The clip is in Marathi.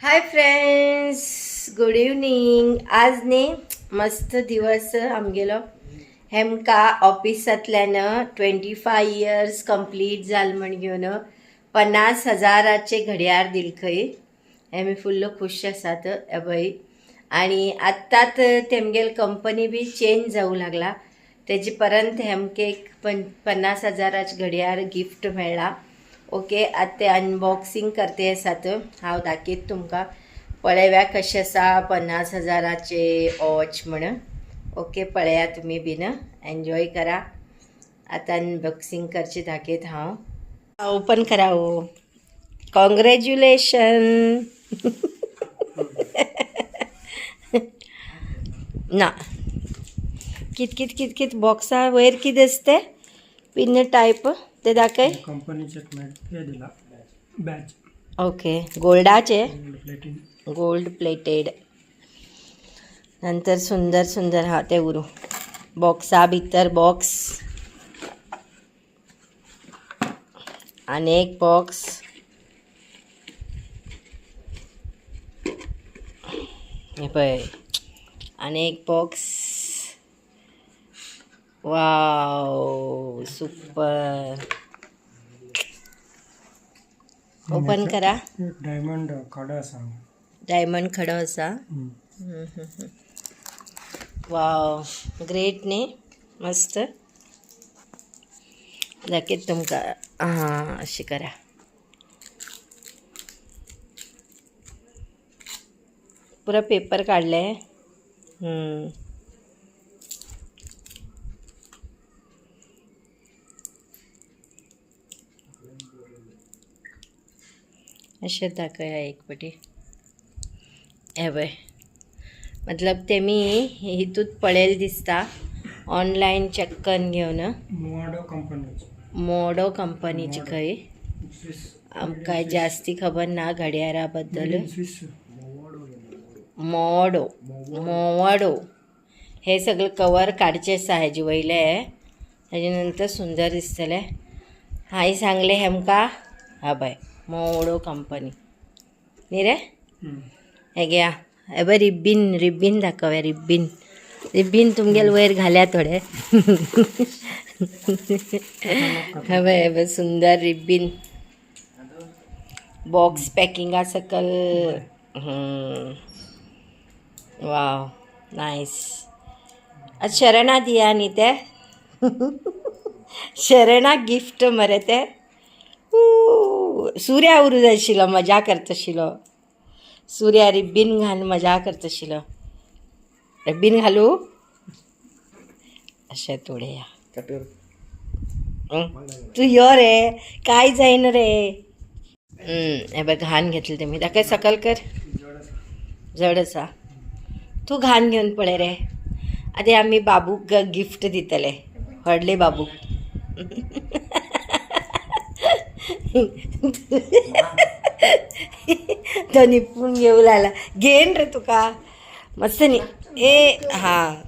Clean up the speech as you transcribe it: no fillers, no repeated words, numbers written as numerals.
Hi friends, good evening. आज ने मस्त दिवस आमगेलो हेमका ऑफिसांतल्यान 25 इयर्स कंप्लीट जाल म्हण घेवन 50,000चे घड्याळ दिल खंय. हेमी फुल्ल खुश आसात एबय. आणि आत्ताच तेमगेल कंपनी बी चेंज जाऊ लागला. तेजे पर्यंत हेमके 50,000चे घड्याळ गिफ्ट मेळ्ळा. ओके, आता ते अनबॉक्सिंग करते आसात. हांव दाखयत तुमकां. पळयव्या कशें आसा 50,000चे वॉच म्हण. ओके, पळया तुमी बीन, एन्जॉय करा. आता अनबॉक्सिंग करचे दाखयत हांव. ओपन करा. हो, कॉंग्रॅच्युलेशन. ना कित कित कित कित बॉक्सा वयर कितें आसता पिन टायप ते दाखय. कंपनीचे हे दिला बॅच. ओके, गोल्डाचे, प्लेटिंग. Gold plated. नंतर सुंदर सुंदर हा ते उरू बॉक्सा भितर बॉक्स आणि एक बॉक्स. हे पळय, आणि एक बॉक्स. Wow, super. ओपन करा. एक डायमंड खडा असा. डायमंड खडो आसा. वाव, ग्रेट न्ही, मस्त. दाखयत तुमकां. हां, अशें करा. पुरो पेपर काडले. अशें दाखया एक पटी. हे पळय, मतलब तेमी हितूत पळयलें दिसता. ऑनलायन चेक करून घेवन. मोडो कंपनीची खंय. आमकां जास्ती खबर ना घड्याळा बद्दल. मोवाडो हे सगळं कवर काडचे आसा हेजे वयले. हेजे नंतर सुंदर दिसतले. हांवें सांगले हेमका. हा बाय, मोवडो कंपनी न्ही रे. हे घ्या. हे बघ, रिब्बीन दाखवया. रिब्बीन तुमगेल वयर घाल्या थोडे. हे बघ, सुंदर रिब्बीन. बॉक्स पॅकिंगा सकल. Wow, nice. आज शरणा दिया न्ही ते. शरणा गिफ्ट मरे ते. सूर्या उरू जाय आशिल्लो, मजा करता आशिल्लो. सूर्या रिब्बीन घालून मजा करता आशिल्लो. रिब्बीन घालू अशें तोडया. तू यो रे, काय जायना रे. हे बघ, घाण घेतली तेमी. दाखय, सकल कर. जड आसा. तू घाण घेवन पळय रे. आतां आमी बाबूक गिफ्ट दितले. व्हडले बाबूक. तो निपून घेऊ लागला. घेन रे तुका मस्त न्ही. ए हा,